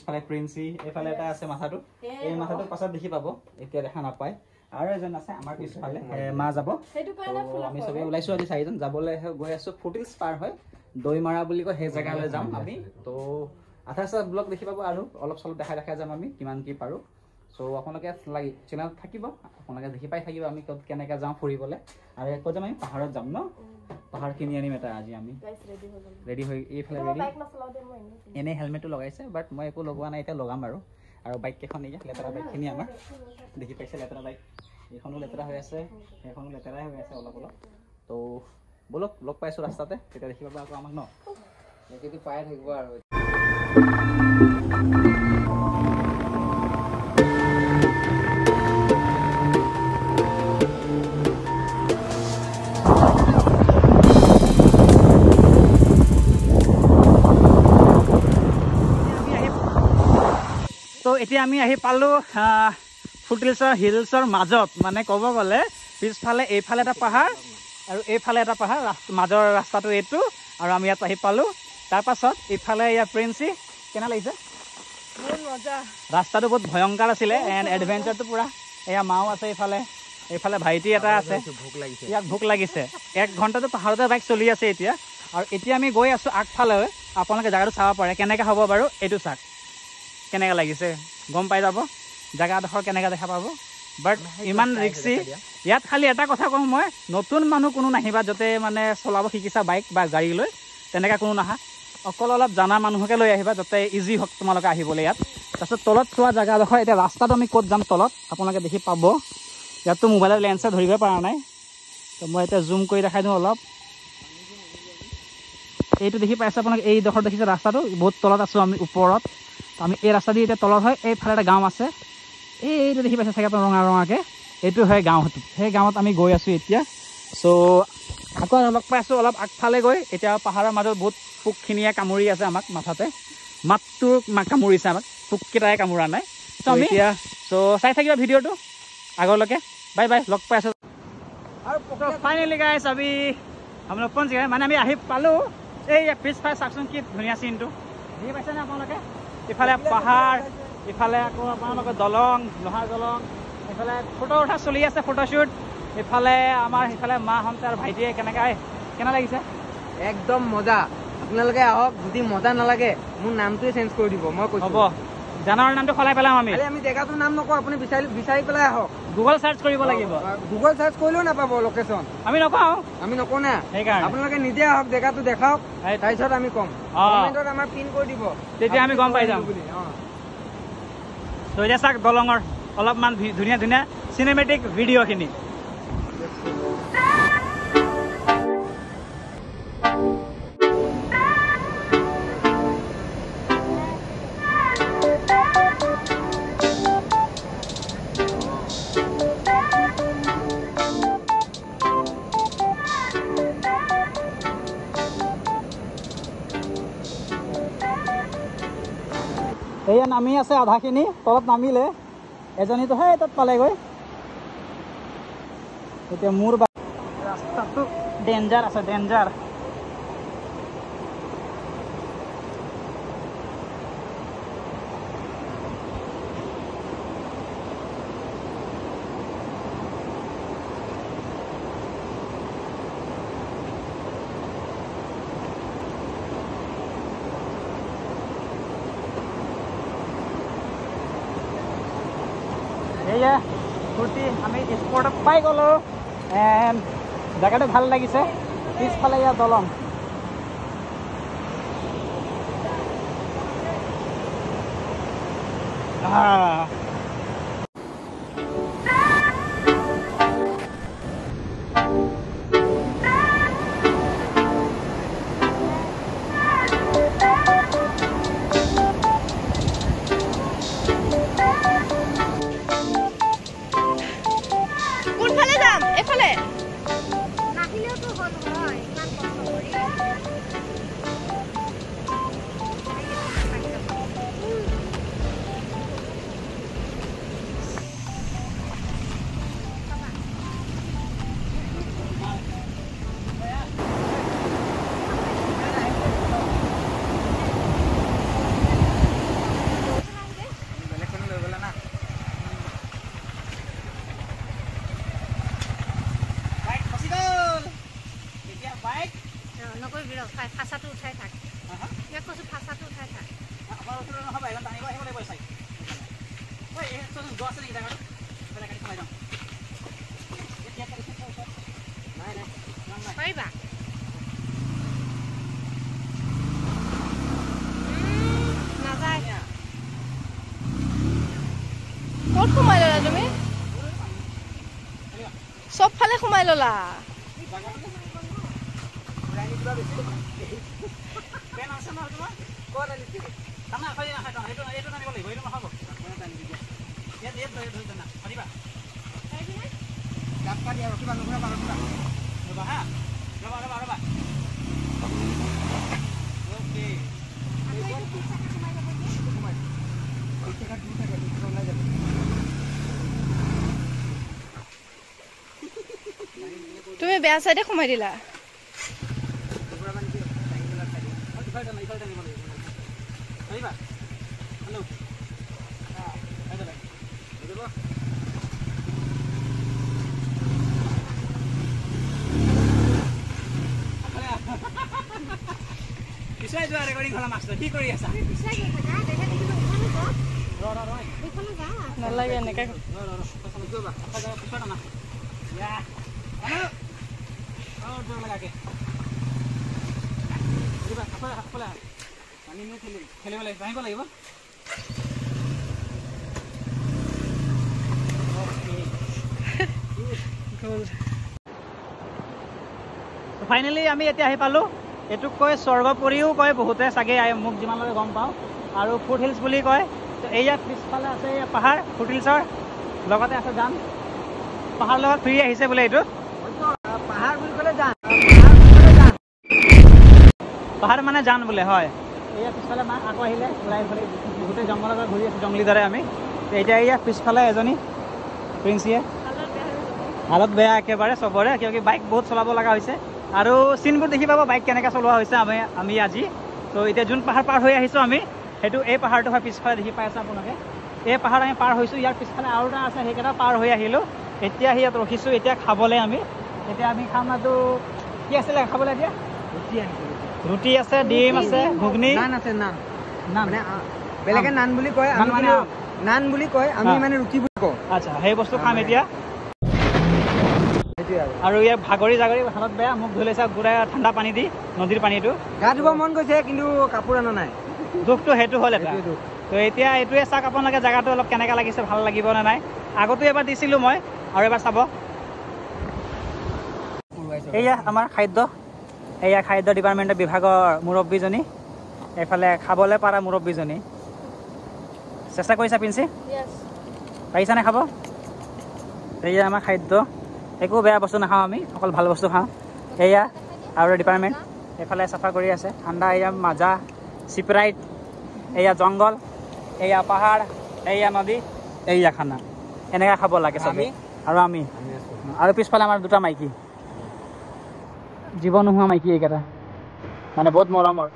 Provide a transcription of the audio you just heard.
পিছফালে প্ৰিন্সি এফালে এটা আছে মাথাটো এই মাথাটো পাছত দেখি পাব এতিয়া দেখা নাপায় আৰু এজন আছে আমাৰ পিছফালে মা যাব আমি সবে ওলাইছো আজি চাৰিজন যাবলৈ গৈ আছো ফুটিলছ পাৰ হয় দৈমাৰা বুলি কয় সেই জেগালৈ যাম আমি তো আধা ব্লগ দেখি পাব আৰু অলপ চলপ দেখা যাম আমি কিমান কি পাৰো সো আপোনালোকে লাগি চেনেল থাকিব আপোনালোকে দেখি পাই থাকিব আমি ক'ত কেনেকৈ যাওঁ ফুৰিবলৈ আৰু ক'ত যাম আমি পাহাৰত যাম ন পাহাৰ কিনি আনিম এটা আজি আমি ৰেডি হৈ এইফালে ৰেডি এনে হেলমেটটো লগাইছে বাট মই একো লগোৱা নাই এতিয়া লগাম আৰু বাইক কেইখন নেকি লেতেৰা বাইকখিনি আমাৰ দেখি পাইছে লেতেৰা বাইক এইখনো লেতেৰা হৈ আছে সেইখনো লেতেৰাই হৈ আছে অলপ তো বলক লগ পাইছোঁ ৰাস্তাতে তেতিয়া দেখি পাব আকৌ আমাক ন সেইটো পাই থাকিব আৰু এতিয়া আমি আহি পালোঁ ফুটিলছৰ হিলছৰ মাজত মানে ক'ব গ'লে পিছফালে এইফালে এটা পাহাৰ আৰু এইফালে এটা পাহাৰ মাজৰ ৰাস্তাটো এইটো আৰু আমি ইয়াত আহি পালোঁ তাৰপাছত ইফালে ইয়াৰ প্ৰিন্সি কেনে লাগিছে ৰাস্তাটো বহুত ভয়ংকৰ আছিলে এণ্ড এডভেঞ্চাৰটো পূৰা এয়া মাও আছে এইফালে ভাইটি এটা আছে ইয়াক ভোক লাগিছে 1 ঘণ্টাটো পাহাৰতে বাইক চলি আছে এতিয়া আৰু এতিয়া আমি গৈ আছোঁ আগফালে আপোনালোকে জেগাটো চাব পাৰে কেনেকৈ হ'ব বাৰু এইটো চাওক কেনেকৈ লাগিছে গম পাই যাব জেগাডোখৰ কেনেকৈ দেখা পাব বাট ইমান ৰিক্সি ইয়াত খালি এটা কথা কওঁ মই নতুন মানুহ কোনো নাহিবা য'তে মানে চলাব শিকিছা বাইক বা গাড়ী লৈ তেনেকৈ কোনো নাহা অকল অলপ জানা মানুহকে লৈ আহিবা যাতে ইজি হওক তোমালোকে আহিবলৈ ইয়াত তাৰপিছত তলত চোৱা জেগাডোখৰ এতিয়া ৰাস্তাটো আমি ক'ত যাম তলত আপোনালোকে দেখি পাব ইয়াততো মোবাইলৰ লেন্সে ধৰিব পৰা নাই তো মই এতিয়া জুম কৰি দেখাই দিওঁ অলপ এইটো দেখি পাইছে আপোনালোকে এইডোখৰ দেখিছে ৰাস্তাটো বহুত তলত আছোঁ আমি ওপৰত আমি এই ৰাস্তা দি এতিয়া তলত হয় এইফালে এটা গাঁও আছে এইটো দেখি পাইছে চাগে আপোনাৰ ৰঙাকৈ এইটো হয় গাঁওটো সেই গাঁৱত আমি গৈ আছোঁ এতিয়া চ' আকৌ লগ পাই আছোঁ অলপ আগফালে গৈ এতিয়া পাহাৰৰ মাজত বহুত পোকখিনিয়ে কামুৰি আছে আমাক মাথাতে মাতটো কামুৰিছে আমাক পোককেইটাই কামুৰা নাই চ' আমি এতিয়া চাই থাকিবা ভিডিঅ'টো আগলৈকে বাই বাই লগ পাই আছোঁ আৰু ফাইনেলি গাইছ আমি লোক কোন জেগা মানে আমি আহি পালোঁ এই পিছফালে চাওকচোন কি ধুনীয়া চিনটো দেখি পাইছেনে আপোনালোকে ইফালে পাহাৰ ইফালে আকৌ আপোনালোকৰ দলং লোহাৰ দলং ইফালে ফটো উঠা চলি আছে ফটোশ্বুট ইফালে আমাৰ সিফালে মাহঁতে আৰু ভাইটিয়ে কেনে লাগিছে একদম মজা আপোনালোকে আহক যদি মজা নালাগে মোৰ নামটোৱে চেঞ্জ কৰি দিব মই কৈছোঁ হ'ব জানৰ নামটো সলাই পেলাম আমি জেগাটোৰ নাম নকওঁ আপুনি বিচাৰি পেলাই আহক গুগল চাৰ্চ কৰিব লাগিব গুগল চাৰ্চ কৰিলেও নাপাব লোকেশ্যন আমি নকওঁ না সেইকাৰণে আপোনালোকে নিজে আহক জেগাটো দেখাওক তাৰপিছত আমি ক'ম কমেণ্টত আমাৰ পিন কৰি দিব তেতিয়া আমি গম পাই যাম তো এতিয়া চাওক দলঙৰ অলপমান ধুনীয়া ধুনীয়া চিনেমেটিক ভিডিঅ'খিনি এয়া নামি আছে আধাখিনি তলত নামিলে এজনীতো সেই তাত পালেগৈ এতিয়া মোৰ ৰাস্তাটো ডেঞ্জাৰ আছে ডেঞ্জাৰ ফূৰ্তি আমি স্পটত পাই গ'লোঁ এণ্ড জেগাটো ভাল লাগিছে পিছফালে ইয়াৰ দলং নকৰিবি ৰ ফাঁচাটো উঠাই থাক ইয়াক কৈছোঁ ফাঁচাটো উঠাই থাক আমাৰ ওচৰত নহ'ব এখন টানিব আহিব লাগিব চাই ঐ এই গছ আছে নেকি ডাঙৰ বেলেগ কাটি সোমাই যাওঁ নাই নাই পাৰিবা নাযায় ক'ত সোমাই ল'লা তুমি চব ফালে সোমাই ল'লা পেন আছে নহয় তোমাৰ ক'ত আনিছে তাৰমানে আকৌ এইটো টানিব লাগিব এইটো নহ'ব ইয়াত ধৰি জানা পাৰিবা গাপ কাটি আৰু কিবা নুঘূৰাবা ৰ'বা হা ৰ'বা অ'কে তুমি বেয়া চাইডে সোমাই দিলা পিছাই যোৱা ৰেকৰ্ডিং হ'লা মাছটো কি কৰি আছা নালাগে এনেকৈ খেলিব লাগিব আহিব লাগিব ফাইনেলি আমি এতিয়া আহি পালোঁ এইটোক কয় স্বৰ্গপুৰীও কয় বহুতে চাগে মোক যিমানলৈকে গম পাওঁ আৰু ফুট হিলছ বুলি কয় তো এয়া পিছফালে আছে এয়া পাহাৰ ফুট হিলছৰ লগতে আছে জান পাহাৰ লগত ফুৰি আহিছে বোলে এইটো পাহাৰ বুলি ক'লে যান পাহাৰ মানে জান বোলে হয় এয়া পিছফালে মা আকৌ আহিলে ওলাই ফালে গোটেই জংঘলৰ পৰা ঘূৰি আছোঁ জংলী দৰে আমি এতিয়া এয়া পিছফালে এজনী প্ৰিন্সিয়ে হালত বেয়া একেবাৰে চবৰে কিয় কি বাইক বহুত চলাব লগা হৈছে আৰু চিনবোৰ দেখি পাব বাইক কেনেকৈ চলোৱা হৈছে আমি আজি তো এতিয়া যোন পাহাৰ পাৰ হৈ আহিছোঁ আমি সেইটো এই পাহাৰটো হয় পিছফালে দেখি পাই আছে আপোনালোকে এই পাহাৰ আমি পাৰ হৈছোঁ ইয়াৰ পিছফালে আৰু এটা আছে সেইকেইটা পাৰ হৈ আহিলোঁ এতিয়া ইয়াত ৰখিছোঁ এতিয়া খাবলৈ এতিয়া আমি খাম আৰু কি আছিলে খাবলৈ এতিয়া ৰুটি আছে ডিম আছে ঘুগনি নান আছে নান মানে বেলেগে নান বুলি কয় আমি মানে নান বুলি কয় আমি মানে ৰুটি বুলি কওঁ আচ্ছা সেই বস্তু খাম এতিয়া আৰু ইয়াৰ ভাগৰি জাগৰি হালত বেয়া মোক ধুই লৈছে গোটাই ঠাণ্ডা পানী দি নদীৰ পানীটো গা ধুব মন গৈছে কিন্তু কাপোৰ অনা নাই দুখটো সেইটো হ'ল এটা তো এতিয়া এইটোৱে চাওক আপোনালোকে জেগাটো অলপ কেনেকৈ লাগিছে ভাল লাগিব নে নাই আগতো এবাৰ দিছিলোঁ মই আৰু এবাৰ চাব এয়া আমাৰ খাদ্য এয়া খাদ্য ডিপাৰ্টমেণ্টৰ বিভাগৰ মুৰব্বীজনী এইফালে খাবলৈ পৰা মুৰব্বীজনী চেষ্টা কৰিছা পিন্সি পাৰিছানে খাব এয়া আমাৰ খাদ্য একো বেয়া বস্তু নাখাওঁ আমি অকল ভাল বস্তু খাওঁ এয়া আৰু ডিপাৰ্টমেণ্ট এইফালে চাফা কৰি আছে ঠাণ্ডা এয়া মাজা চিপৰাইট এয়া জংঘল এয়া পাহাৰ এয়া নদী এয়া খানা এনেকৈ খাব লাগে চবেই আৰু আমি আৰু পিছফালে আমাৰ দুটা মাইকী জীৱ নোহোৱা মাইকী এইকেইটা মানে বহুত মৰমৰ